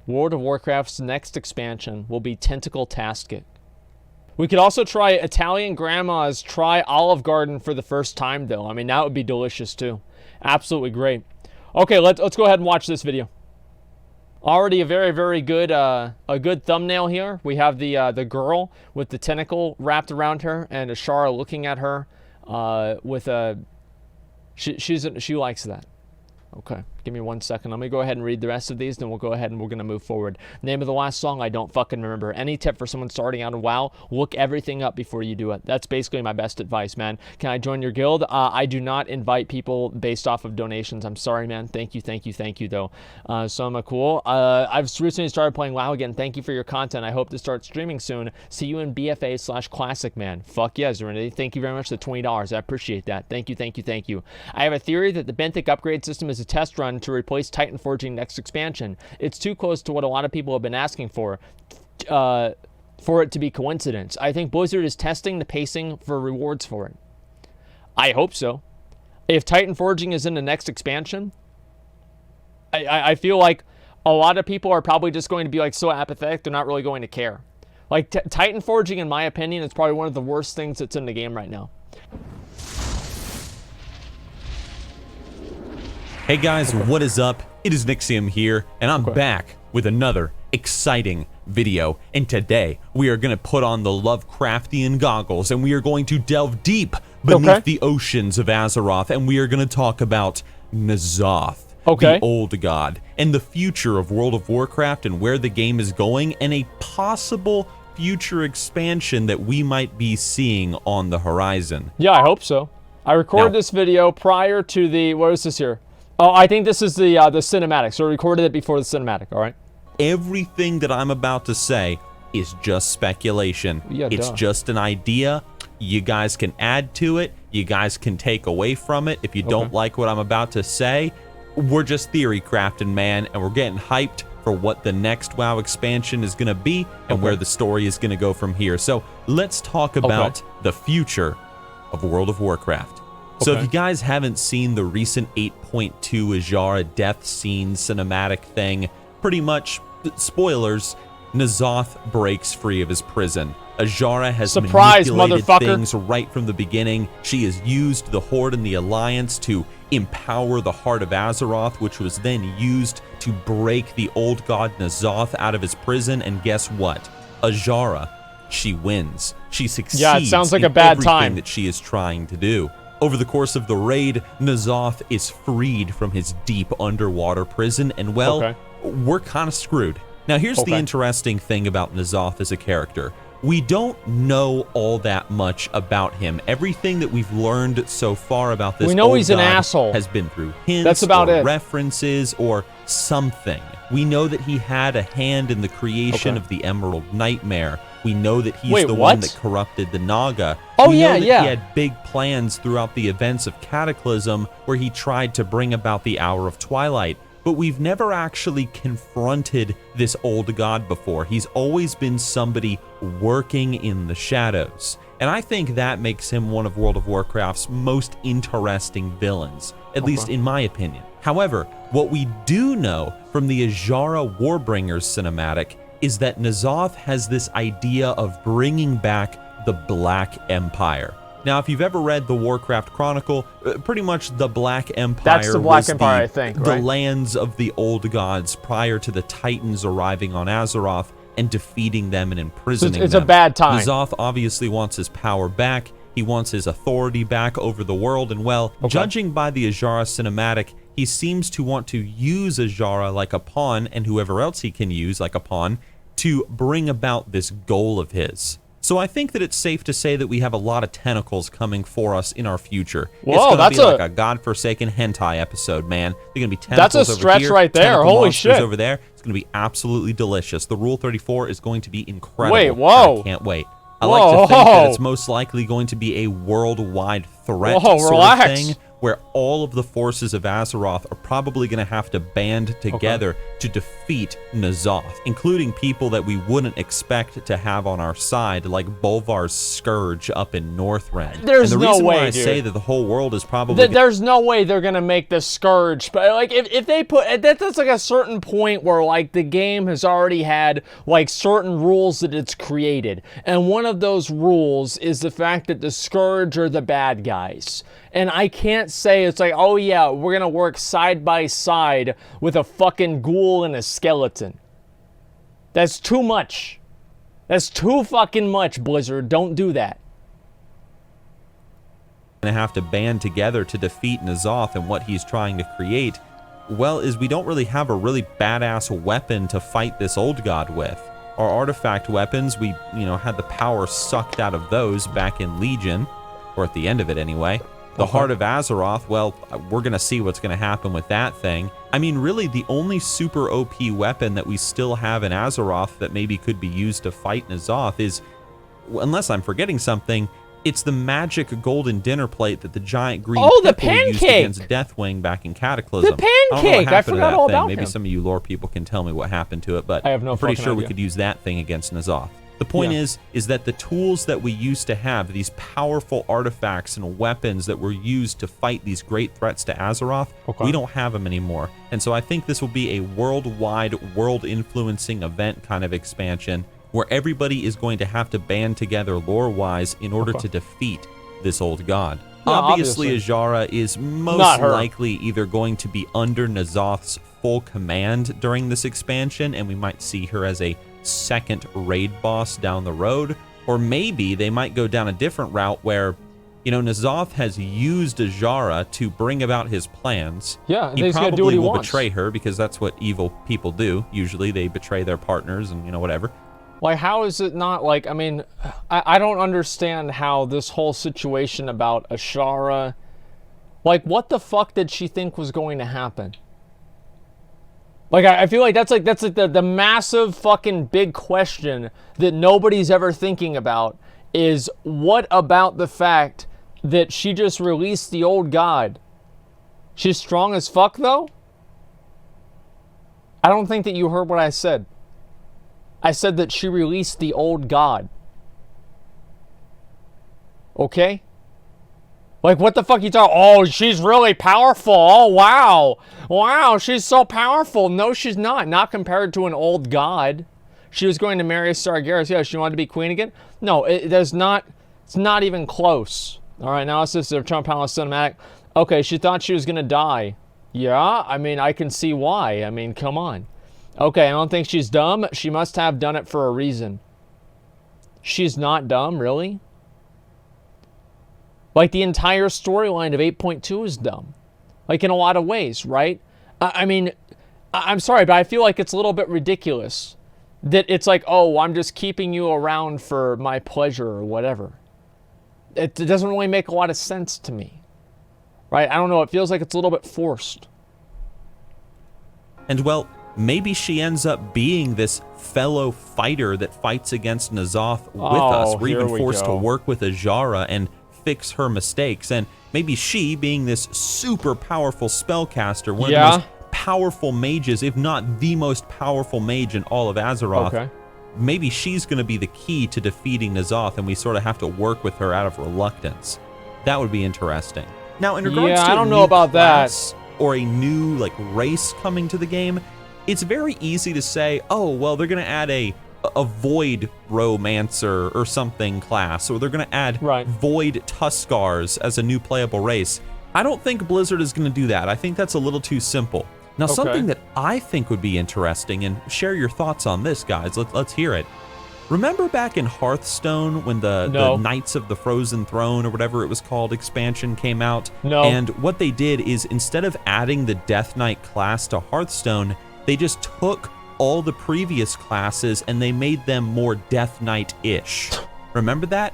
World of Warcraft's next expansion will be Tentacle-Tastic. We could also try Italian Grandma's Try Olive Garden for the first time, though. I mean, that would be delicious, too. Absolutely great. Okay, let's go ahead and watch this video. Already a very, very good a good thumbnail here. We have the girl with the tentacle wrapped around her, and Azshara looking at her with a... She likes that. Okay, give me 1 second. Let me go ahead and read the rest of these, then we'll go ahead and we're going to move forward. Name of the last song, I don't fucking remember. Any tip for someone starting out in WoW? Look everything up before you do it. That's basically my best advice, man. Can I join your guild? I do not invite people based off of donations. I'm sorry, man. Thank you, though. So cool. I've recently started playing WoW again. Thank you for your content. I hope to start streaming soon. See you in BFA/Classic, man. Fuck yeah, Serenity. Thank you very much for the $20. I appreciate that. Thank you. I have a theory that the benthic upgrade system is a test run to replace Titan Forging next expansion. It's too close to what a lot of people have been asking for it to be coincidence. I think Blizzard is testing the pacing for rewards for it. I hope so. If Titan Forging is in the next expansion, I feel like a lot of people are probably just going to be like so apathetic, they're not really going to care. Like Titan Forging, in my opinion, is probably one of the worst things that's in the game right now. Hey guys, what is up? It is Nixxiom here, and I'm back with another exciting video. And today, we are going to put on the Lovecraftian goggles, and we are going to delve deep beneath the oceans of Azeroth, and we are going to talk about N'Zoth, the old god, and the future of World of Warcraft, and where the game is going, and a possible future expansion that we might be seeing on the horizon. Yeah, I hope so. I recorded this video prior to the... What is this here? Oh, I think this is the cinematic. So I recorded it before the cinematic, all right? Everything that I'm about to say is just speculation. Yeah, it's just an idea. You guys can add to it. You guys can take away from it. If you don't like what I'm about to say, we're just theory crafting, man, and we're getting hyped for what the next WoW expansion is going to be and where the story is going to go from here. So let's talk about the future of World of Warcraft. So if you guys haven't seen the recent 8.2 Azshara death scene cinematic thing, pretty much, spoilers, N'Zoth breaks free of his prison. Azshara has manipulated things right from the beginning. She has used the Horde and the Alliance to empower the heart of Azeroth, which was then used to break the old god N'Zoth out of his prison. And guess what? Azshara, she wins. She succeeds in everything that she is trying to do. Over the course of the raid, N'Zoth is freed from his deep underwater prison, and well, we're kind of screwed. Now here's the interesting thing about N'Zoth as a character. We don't know all that much about him. Everything that we've learned so far about this he's an asshole has been through hints or references or something. We know that he had a hand in the creation of the Emerald Nightmare. We know that he's the one that corrupted the Naga. We know that he had big plans throughout the events of Cataclysm where he tried to bring about the Hour of Twilight. But we've never actually confronted this old god before. He's always been somebody working in the shadows. And I think that makes him one of World of Warcraft's most interesting villains, at least in my opinion. However, what we do know from the Azshara Warbringers cinematic is that N'Zoth has this idea of bringing back the Black Empire. Now, if you've ever read the Warcraft Chronicle, pretty much the Black Empire the lands of the old gods prior to the Titans arriving on Azeroth and defeating them and imprisoning them. It's a bad time. N'Zoth obviously wants his power back. He wants his authority back over the world. And well, judging by the Azshara cinematic, he seems to want to use Azshara like a pawn, and whoever else he can use like a pawn, to bring about this goal of his. So I think that it's safe to say that we have a lot of tentacles coming for us in our future. Whoa, it's going to be like a godforsaken hentai episode, man. They're going to be tentacles over here. That's a stretch right there. Holy shit. Over there. It's going to be absolutely delicious. The Rule 34 is going to be incredible. Wait, whoa. I can't wait. I like to think that it's most likely going to be a worldwide threat sort of thing, where all of the forces of Azeroth are probably going to have to band together to defeat N'Zoth, including people that we wouldn't expect to have on our side, like Bolvar's Scourge up in Northrend. There's and the no reason way, why I dude. say that the whole world is probably... There's no way they're gonna make the Scourge, but like if they put that's like a certain point where like the game has already had like certain rules that it's created, and one of those rules is the fact that the Scourge are the bad guys. And I can't say it's like, oh yeah, we're gonna work side by side with a fucking ghoul and a skeleton. That's too much. That's too fucking much, Blizzard. Don't do that. Going to have to band together to defeat N'Zoth and what he's trying to create, well, is we don't really have a really badass weapon to fight this old god with. Our artifact weapons, we, had the power sucked out of those back in Legion, or at the end of it anyway. The Heart of Azeroth, well, we're going to see what's going to happen with that thing. I mean, really, the only super OP weapon that we still have in Azeroth that maybe could be used to fight N'Zoth is, unless I'm forgetting something, it's the magic golden dinner plate that the giant green people used against Deathwing back in Cataclysm. The pancake! I forgot all about Maybe him. some of you lore people can tell me what happened to it, but I have no I'm pretty fucking sure we idea. could use that thing against N'Zoth. The point is that the tools that we used to have, these powerful artifacts and weapons that were used to fight these great threats to Azeroth, we don't have them anymore. And so I think this will be a worldwide, world-influencing event kind of expansion where everybody is going to have to band together lore-wise in order to defeat this old god. Yeah, obviously, Azshara is most likely either going to be under N'Zoth's full command during this expansion, and we might see her as a second raid boss down the road, or maybe they might go down a different route where, N'Zoth has used Azshara to bring about his plans. Yeah, he he's gonna probably do what he will wants. betray her because that's what evil people do. Usually they betray their partners and, whatever. Like, how is it not, like, I mean, I don't understand how this whole situation about Azshara, like, what the fuck did she think was going to happen? Like, I feel like that's like the massive fucking big question that nobody's ever thinking about is, what about the fact that she just released the old god? She's strong as fuck, though? I don't think that you heard what I said. I said that she released the old god. Okay? Like, what the fuck you talking? Oh, she's really powerful. Oh, wow. Wow, she's so powerful. No, she's not. Not compared to an old god. She was going to marry Sargeras. Yeah, she wanted to be queen again. No, it's not even close. All right, now it's just a Trump Palace cinematic. Okay, she thought she was going to die. Yeah, I mean, I can see why. I mean, come on. Okay, I don't think she's dumb. She must have done it for a reason. She's not dumb, really? Like, the entire storyline of 8.2 is dumb. Like, in a lot of ways, right? I mean, I'm sorry, but I feel like it's a little bit ridiculous that it's like, oh, I'm just keeping you around for my pleasure or whatever. It doesn't really make a lot of sense to me. Right? I don't know. It feels like it's a little bit forced. And, well, maybe she ends up being this fellow fighter that fights against N'Zoth with us. We're even forced to work with Azshara and fix her mistakes. And maybe she, being this super powerful spellcaster, one of the most powerful mages, if not the most powerful mage in all of Azeroth, maybe she's going to be the key to defeating N'Zoth, and we sort of have to work with her out of reluctance. That would be interesting. Now, in regards to I don't know about that. Or a new race coming to the game, it's very easy to say, oh, well, they're going to add a Void Romancer or something class, or they're going to add Void Tuskars as a new playable race. I don't think Blizzard is going to do that. I think that's a little too simple. Now, something that I think would be interesting, and share your thoughts on this, guys. Let's hear it. Remember back in Hearthstone when the Knights of the Frozen Throne, or whatever it was called, expansion came out? And what they did is, instead of adding the Death Knight class to Hearthstone, they just took all the previous classes and they made them more Death Knight-ish. Remember that?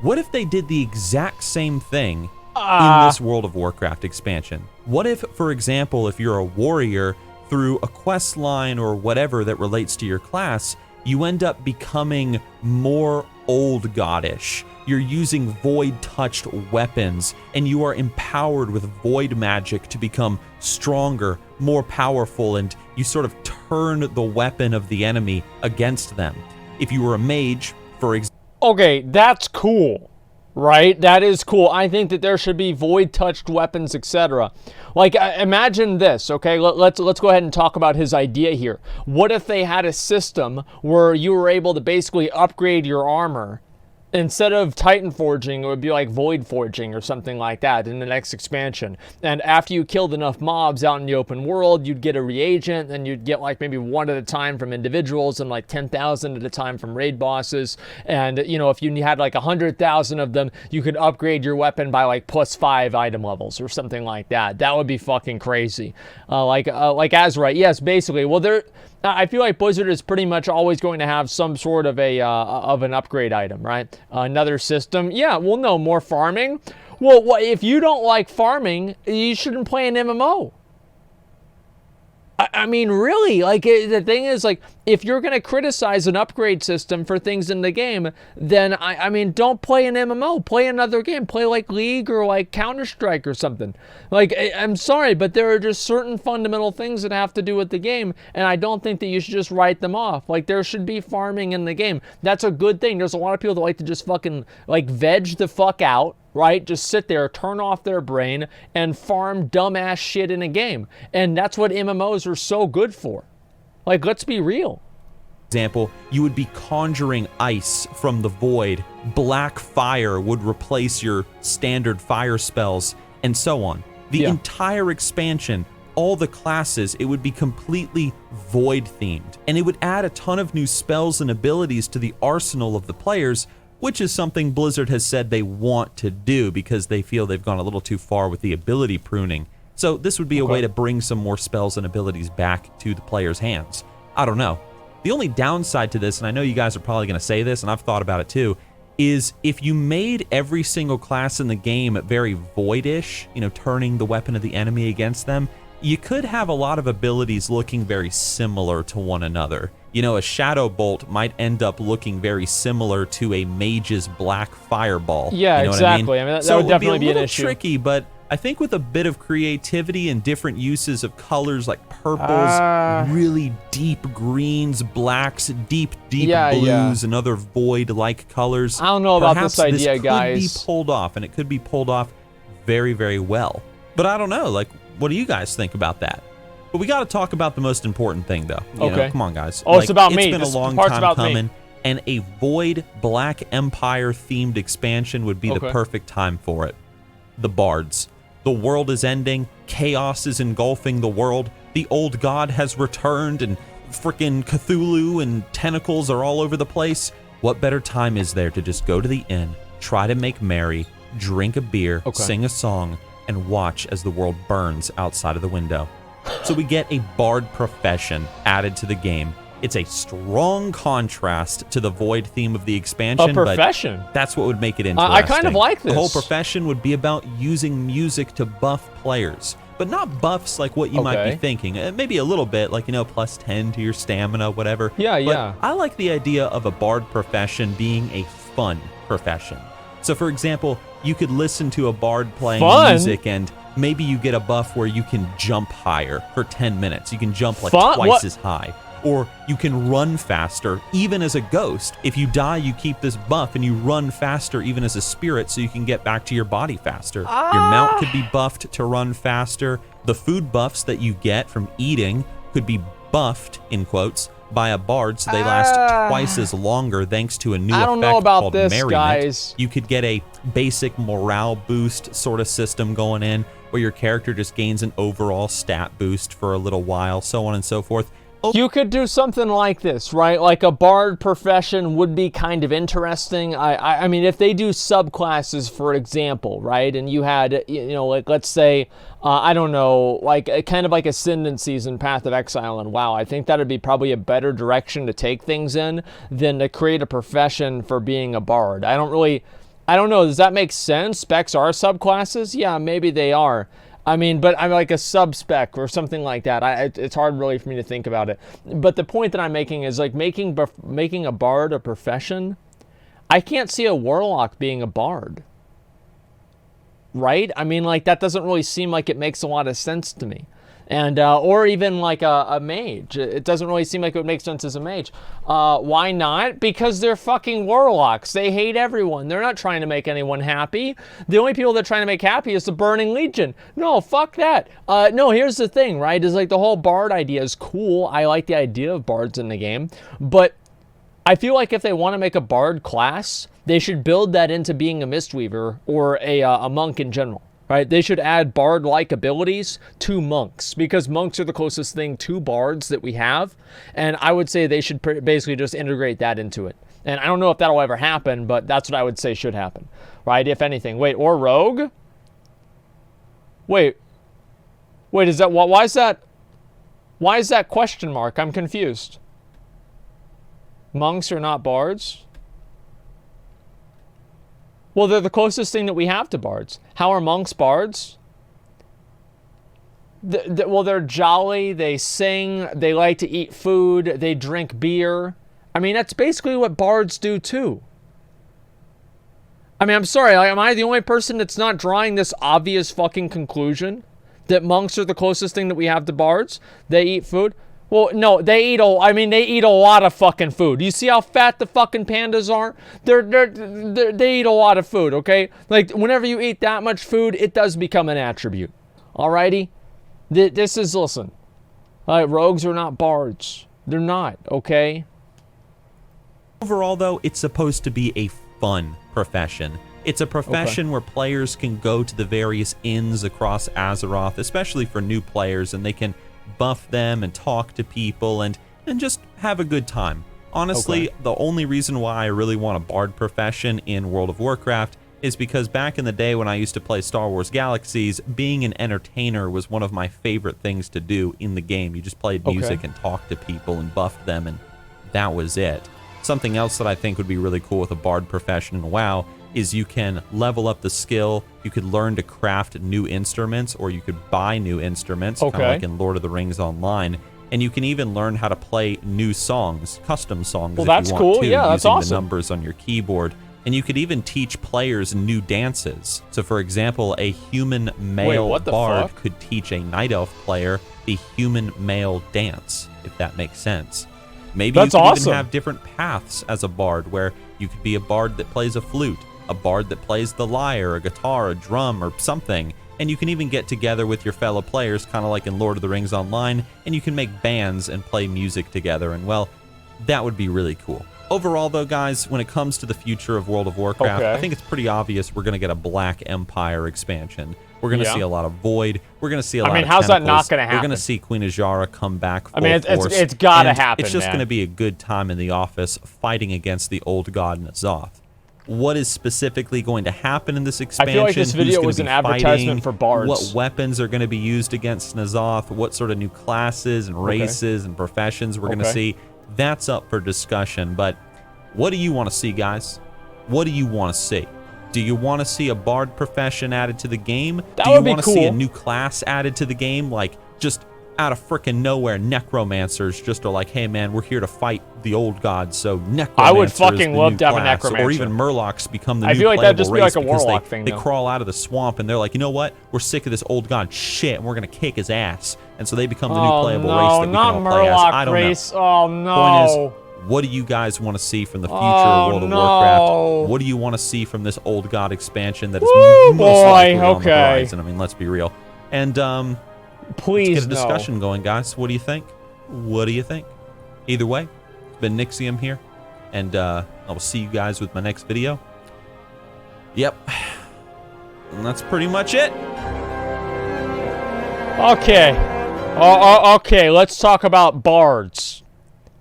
What if they did the exact same thing in this World of Warcraft expansion? What if, for example, if you're a warrior, through a quest line or whatever that relates to your class, you end up becoming more old goddish. You're using void-touched weapons, and you are empowered with void magic to become stronger, more powerful, and you sort of turn the weapon of the enemy against them. If you were a mage, for example... Okay, that's cool, right? That is cool. I think that there should be void-touched weapons, etc. Like, imagine this, okay? Let's go ahead and talk about his idea here. What if they had a system where you were able to basically upgrade your armor? Instead of Titan forging, it would be like void forging or something like that in the next expansion. And after you killed enough mobs out in the open world, you'd get a reagent, and you'd get like maybe one at a time from individuals and like 10,000 at a time from raid bosses. And, you know, if you had like 100,000 of them, you could upgrade your weapon by like +5 item levels or something like that. That would be fucking crazy. Like Azshara, yes, basically. Well, I feel like Blizzard is pretty much always going to have some sort of an upgrade item, right? Another system. Yeah, well, no, more farming. Well, if you don't like farming, you shouldn't play an MMO. I mean, really, like, the thing is, like, if you're going to criticize an upgrade system for things in the game, then, I mean, don't play an MMO. Play another game. Play, like, League or, like, Counter-Strike or something. Like, I'm sorry, but there are just certain fundamental things that have to do with the game, and I don't think that you should just write them off. Like, there should be farming in the game. That's a good thing. There's a lot of people that like to just fucking, like, veg the fuck out, right? Just sit there, turn off their brain, and farm dumbass shit in a game. And that's what MMOs are so good for. Like, let's be real. Example, you would be conjuring ice from the void. Black fire would replace your standard fire spells, and so on. The entire expansion, all the classes, it would be completely void themed. And it would add a ton of new spells and abilities to the arsenal of the players, which is something Blizzard has said they want to do because they feel they've gone a little too far with the ability pruning. So this would be a way to bring some more spells and abilities back to the players' hands. I don't know. The only downside to this, and I know you guys are probably going to say this, and I've thought about it too, is if you made every single class in the game very void-ish, you know, turning the weapon of the enemy against them, you could have a lot of abilities looking very similar to one another. You know, a Shadow Bolt might end up looking very similar to a Mage's Black Fireball. Yeah, you know exactly. What I mean? I mean, that would definitely be an issue. So it would be a little tricky, but I think with a bit of creativity and different uses of colors like purples, really deep greens, blacks, deep blues, and other void-like colors. I don't know about this idea, guys. This could be pulled off, and it could be pulled off very, very well. But I don't know, like, what do you guys think about that? But we got to talk about the most important thing, though. You know, come on, guys. Oh, like, it's about me. It's been a long time coming, and a Void Black Empire-themed expansion would be the perfect time for it. The Bards. The world is ending. Chaos is engulfing the world. The old god has returned, and frickin' Cthulhu and tentacles are all over the place. What better time is there to just go to the inn, try to make merry, drink a beer, sing a song, and watch as the world burns outside of the window? So we get a bard profession added to the game. It's a strong contrast to the void theme of the expansion. A profession? But that's what would make it interesting. I kind of like this. The whole profession would be about using music to buff players. But not buffs like what you might be thinking. Maybe a little bit, like, you know, plus 10 to your stamina, whatever. But I like the idea of a bard profession being a fun profession. So, for example, you could listen to a bard playing music, and maybe you get a buff where you can jump higher for 10 minutes. You can jump like twice as high. Or you can run faster, even as a ghost. If you die, you keep this buff, and you run faster even as a spirit, so you can get back to your body faster. Your mount could be buffed to run faster. The food buffs that you get from eating could be buffed, in quotes, by a bard, so they last twice as longer thanks to a new effect called Merriment. Guys. You could get a basic morale boost sort of system going in, where your character just gains an overall stat boost for a little while, so on and so forth. You could do something like this, right? Like a bard profession would be kind of interesting. I mean, if they do subclasses, for example, right? And you had, you know, like, let's say, I don't know, like kind of like Ascendancies in Path of Exile and WoW. I think that would be probably a better direction to take things in than to create a profession for being a bard. I don't know. Does that make sense? Specs are subclasses? Yeah, maybe they are. I mean, but I'm like a sub-spec or something like that. It's hard really for me to think about it. But the point that I'm making is like making a bard a profession. I can't see a warlock being a bard. Right? I mean, like, that doesn't really seem like it makes a lot of sense to me. And or even like a mage. It doesn't really seem like it would make sense as a mage. Why not? Because they're fucking warlocks. They hate everyone. They're not trying to make anyone happy. The only people they're trying to make happy is the Burning Legion. No, fuck that. No, here's the thing, right? Is like the whole bard idea is cool. I like the idea of bards in the game, but I feel like if they want to make a bard class, they should build that into being a Mistweaver or a monk in general. Right, they should add bard-like abilities to monks, because monks are the closest thing to bards that we have, and I would say they should basically just integrate that into it. And I don't know if that'll ever happen, but that's what I would say should happen, right? If anything. Wait, or rogue? Wait, is that why is that? Why is that question mark? I'm confused. Monks are not bards? Well, they're the closest thing that we have to bards. How are monks bards? Well, they're jolly, they sing, they like to eat food, they drink beer. I mean, that's basically what bards do too. I mean, I'm sorry, am I the only person that's not drawing this obvious fucking conclusion? That monks are the closest thing that we have to bards? They eat food? Well, no, they eat a lot of fucking food. You see how fat the fucking pandas are? They eat a lot of food, okay? Like, whenever you eat that much food, it does become an attribute. Alrighty? This is, listen. Rogues are not bards. They're not, okay? Overall, though, it's supposed to be a fun profession. It's a profession where players can go to the various inns across Azeroth, especially for new players, and they can buff them and talk to people and just have a good time. Honestly, the only reason why I really want a bard profession in World of Warcraft is because back in the day when I used to play Star Wars Galaxies, being an entertainer was one of my favorite things to do in the game. You just played music and talked to people and buffed them, and that was it. Something else that I think would be really cool with a bard profession in WoW is you can level up the skill, you could learn to craft new instruments, or you could buy new instruments, kind of like in Lord of the Rings Online, and you can even learn how to play new songs, custom songs if you want to, using the numbers on your keyboard. And you could even teach players new dances. So for example, a human male bard could teach a night elf player the human male dance, if that makes sense. Maybe you could even have different paths as a bard, where you could be a bard that plays a flute, a bard that plays the lyre, a guitar, a drum, or something. And you can even get together with your fellow players, kind of like in Lord of the Rings Online, and you can make bands and play music together. And well, that would be really cool. Overall, though, guys, when it comes to the future of World of Warcraft, I think it's pretty obvious we're going to get a Black Empire expansion. We're going to see a lot of Void. We're going to see a lot of how's that not Tentacles. going to happen? We're going to see Queen Azshara come back full force. It's got to happen, It's just going to be a good time in the office fighting against the old god N'Zoth. What is specifically going to happen in this expansion? I feel like this video was an advertisement for bards. What weapons are going to be used against N'Zoth? What sort of new classes and races and professions we're going to see? That's up for discussion, but what do you want to see, guys? What do you want to see? Do you want to see a bard profession added to the game? That would be cool. Do you want to see a new class added to the game? Like, just out of frickin' nowhere, necromancers just are like, hey man, we're here to fight the old gods, so necromancers I would fucking love to have a necromancer. Or even murlocs become the new I feel like that'd just be like a because warlock thing, they crawl out of the swamp and they're like, you know what? We're sick of this old god shit, and we're gonna kick his ass. And so they become the new playable race that we can all play as. I don't know. Oh no. Point is, what do you guys want to see from the future of World of Warcraft? What do you want to see from this old god expansion that is most likely on the horizon? I mean, let's be real. And please, let's get a discussion going, guys. What do you think? What do you think? Either way, it's been Nixxiom here, and I will see you guys with my next video. Yep. And that's pretty much it. Okay. Okay, let's talk about bards.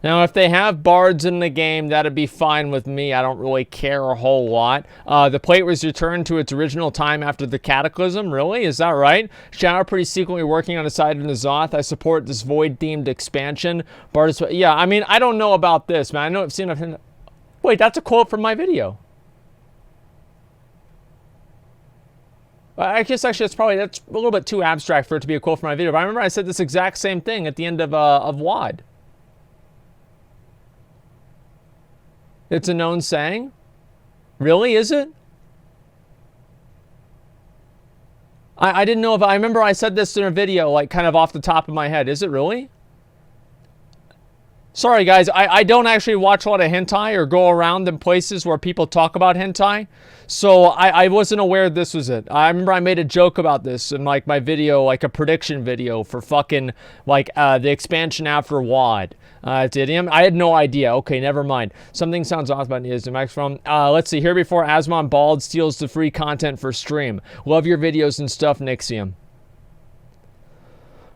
Now, if they have bards in the game, that'd be fine with me. I don't really care a whole lot. The plate was returned to its original time after the Cataclysm. Really? Is that right? Shadow pretty secretly working on the side of N'Zoth. I support this Void-themed expansion. Bards, yeah, I mean, I don't know about this, man. I know I've seen a... Wait, that's a quote from my video. I guess actually that's a little bit too abstract for it to be a quote from my video. But I remember I said this exact same thing at the end of WAD. It's a known saying? Really, is it? I didn't know if I remember I said this in a video, like kind of off the top of my head. Is it really? Sorry guys, I don't actually watch a lot of hentai or go around in places where people talk about hentai. So I wasn't aware this was it. I remember I made a joke about this in like my video, like a prediction video for fucking like the expansion after WAD. Didium. I had no idea. Okay, never mind. Something sounds off about News Max from. Let's see. Here before Asmongold steals the free content for stream. Love your videos and stuff, Nixxiom.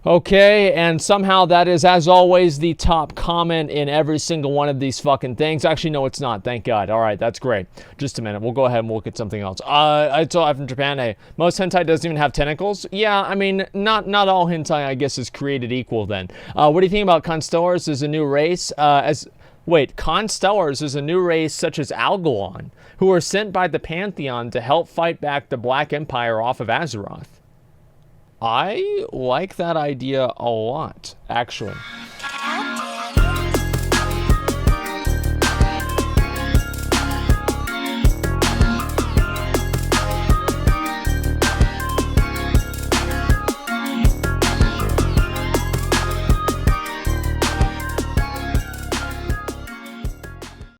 Okay, and somehow that is, as always, the top comment in every single one of these fucking things. Actually, no, it's not. Thank God. All right, that's great. Just a minute. We'll go ahead and look at something else. I saw from Japan. Hey, most hentai doesn't even have tentacles. Yeah, I mean, not all hentai, I guess, is created equal then. What do you think about Constellars as a new race? Constellars is a new race such as Algalon, who are sent by the Pantheon to help fight back the Black Empire off of Azeroth. I like that idea a lot, actually.